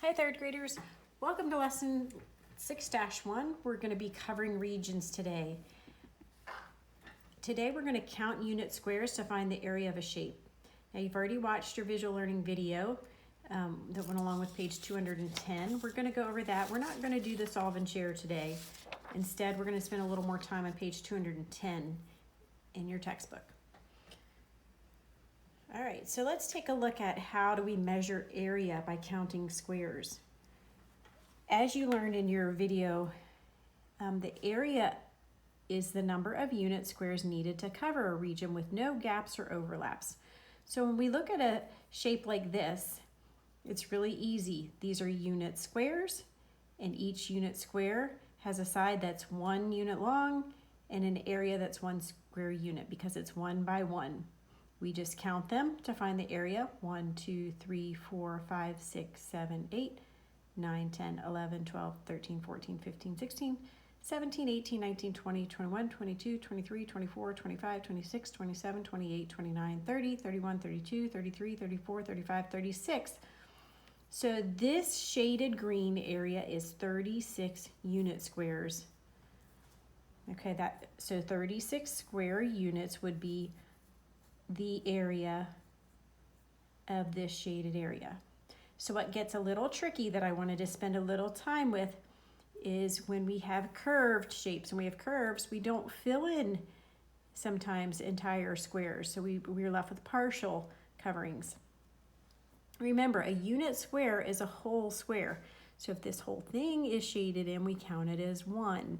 Hi third graders, welcome to lesson 6-1. We're going to be covering regions today. Today we're going to count unit squares to find the area of a shape. Now you've already watched your visual learning video that went along with page 210. We're going to go over that. We're not going to do the solve and share today. Instead, we're going to spend a little more time on page 210 in your textbook. All right, so let's take a look at how do we measure area by counting squares. As you learned in your video, the area is the number of unit squares needed to cover a region with no gaps or overlaps. So when we look at a shape like this, it's really easy. These are unit squares, and each unit square has a side that's 1 unit long and an area that's 1 square unit because it's 1 by 1. We just count them to find the area. 1, 2, 3, 4, 5, 6, 7, 8, 9, 10, 11, 12, 13, 14, 15, 16, 17, 18, 19, 20, 21, 22, 23, 24, 25, 26, 27, 28, 29, 30, 31, 32, 33, 34, 35, 36. So this shaded green area is 36 unit squares. Okay, so 36 square units would be the area of this shaded area. So what gets a little tricky that I wanted to spend a little time with is when we have curved shapes and we have curves, we don't fill in sometimes entire squares. So we're left with partial coverings. Remember, a unit square is a whole square. So if this whole thing is shaded in, we count it as 1.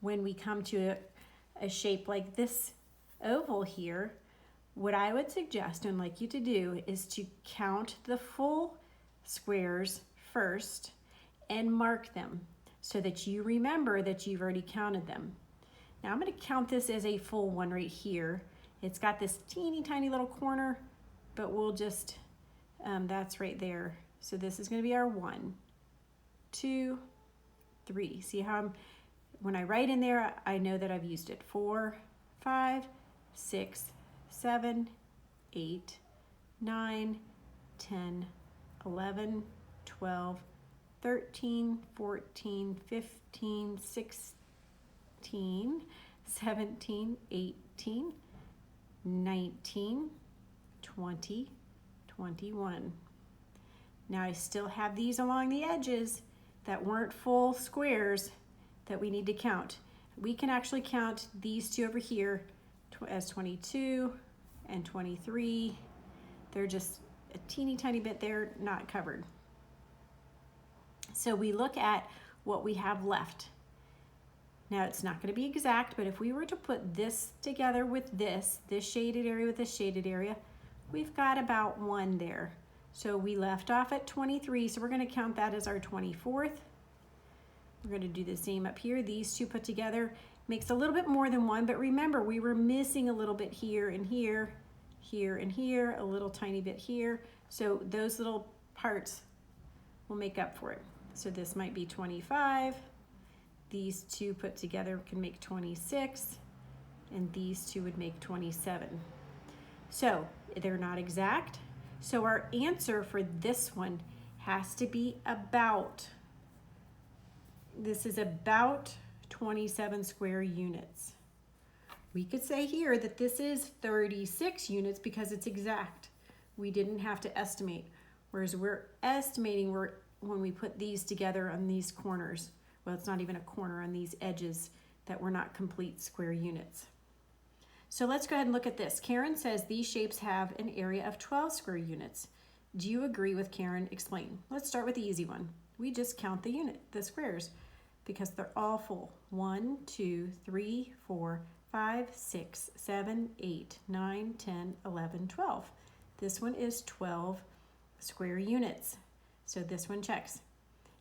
When we come to a shape like this oval here, what I would suggest and like you to do is to count the full squares first and mark them so that you remember that you've already counted them. Now I'm going to count this as a full one right here. It's got this teeny tiny little corner, but we'll just, that's right there. So this is going to be our 1, 2, 3. See how when I write in there, I know that I've used it. 4, 5, 6, 7, 8, 9, 10, 11, 12, 13, 14, 15, 16, 17, 18, 19, 20, 21. Now I still have these along the edges that weren't full squares that we need to count. We can actually count these two over here as 22 and 23. They're just a teeny tiny bit there, not covered. So we look at what we have left. Now it's not going to be exact, but if we were to put this together with this shaded area with this shaded area, we've got about 1 there. So we left off at 23, so we're going to count that as our 24th. We're going to do the same up here. These two put together makes a little bit more than 1, but remember we were missing a little bit here and here, here and here, a little tiny bit here. So those little parts will make up for it. So this might be 25. These two put together can make 26, and these two would make 27. So they're not exact. So our answer for this one has to be about, this is about 27 square units. We could say here that this is 36 units because it's exact. We didn't have to estimate. Whereas we're estimating when we put these together on these corners. Well, it's not even a corner on these edges that were not complete square units. So let's go ahead and look at this. Karen says these shapes have an area of 12 square units. Do you agree with Karen? Explain. Let's start with the easy one. We just count the squares, because they're all full. 1, 2, 3, 4, 5, 6, 7, 8, 9, 10, 11, 12. This one is 12 square units. So this one checks.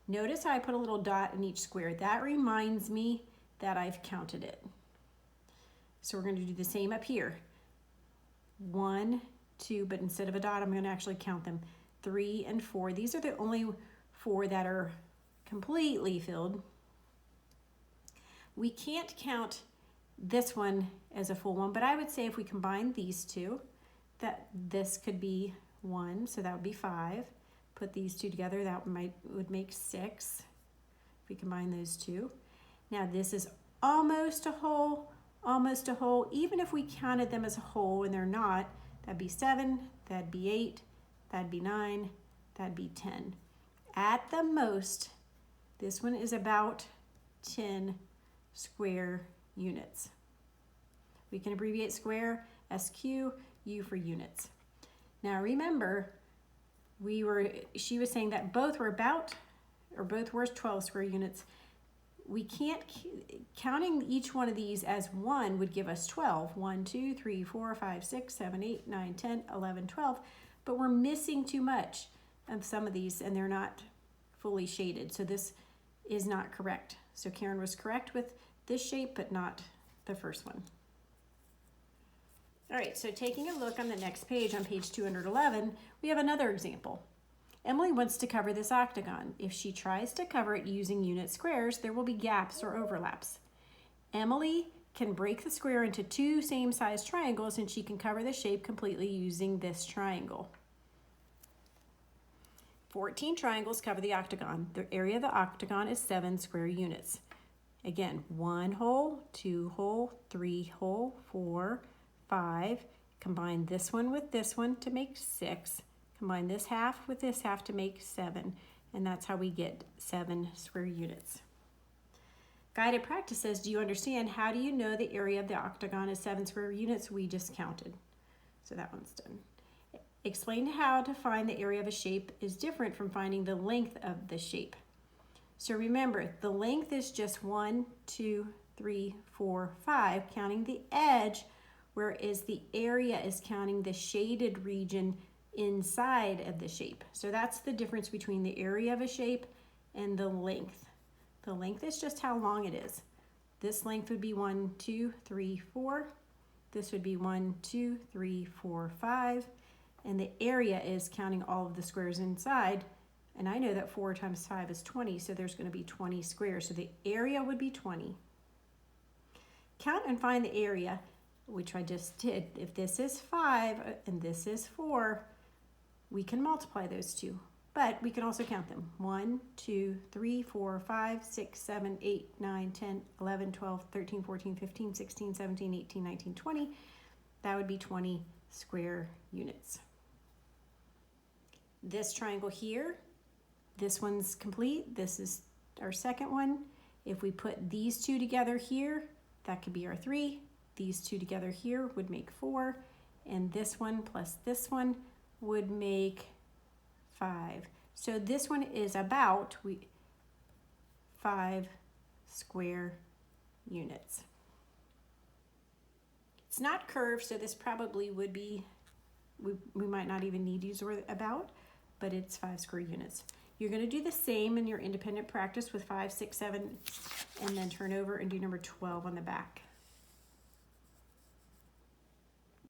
Notice how I put a little dot in each square. That reminds me that I've counted it. So we're going to do the same up here. 1, 2, but instead of a dot, I'm going to actually count them. 3 and 4. These are the only 4 that are completely filled. We can't count this one as a full one, but I would say if we combine these two, that this could be 1, so that would be 5. put these two together, that would make 6 if we combine those two. Now this is almost a whole, almost a whole. Even if we counted them as a whole and they're not, that'd be 7, that'd be 8, that'd be 9, that'd be 10. At the most, this one is about 10 square units. We can abbreviate square, SQ, U for units. Now remember, she was saying that both were 12 square units. We can't, counting each one of these as one would give us 12. 1, 2, 3, 4, 5, 6, 7, 8, 9, 10, 11, 12. But we're missing too much of some of these and they're not fully shaded. So this is not correct. So Karen was correct with this shape, but not the first one. All right, so taking a look on the next page, on page 211, we have another example. Emily wants to cover this octagon. If she tries to cover it using unit squares, there will be gaps or overlaps. Emily can break the square into 2 same-sized triangles and she can cover the shape completely using this triangle. 14 triangles cover the octagon. The area of the octagon is 7 square units. Again, 1 hole, 2 hole, 3 hole, 4, 5. Combine this one with this one to make 6. Combine this half with this half to make 7. And that's how we get 7 square units. Guided practice says, do you understand? How do you know the area of the octagon is 7 square units? We just counted. So that one's done. Explain how to find the area of a shape is different from finding the length of the shape. So remember, the length is just 1, 2, 3, 4, 5, counting the edge, whereas the area is counting the shaded region inside of the shape. So that's the difference between the area of a shape and the length. The length is just how long it is. This length would be 1, 2, 3, 4. This would be 1, 2, 3, 4, 5. And the area is counting all of the squares inside. And I know that 4 times 5 is 20, so there's going to be 20 squares. So the area would be 20. Count and find the area, which I just did. If this is 5 and this is 4, we can multiply those two. But we can also count them. 1, 2, 3, 4, 5, 6, 7, 8, 9, 10, 11, 12, 13, 14, 15, 16, 17, 18, 19, 20. That would be 20 square units. This triangle here, this one's complete. This is our second one. If we put these two together here, that could be our 3. These two together here would make 4. And this one plus this one would make 5. So this one is about 5 square units. It's not curved, so this probably would be, we might not even need to use the word about, but it's 5 square units. You're going to do the same in your independent practice with 5, 6, 7, and then turn over and do number 12 on the back.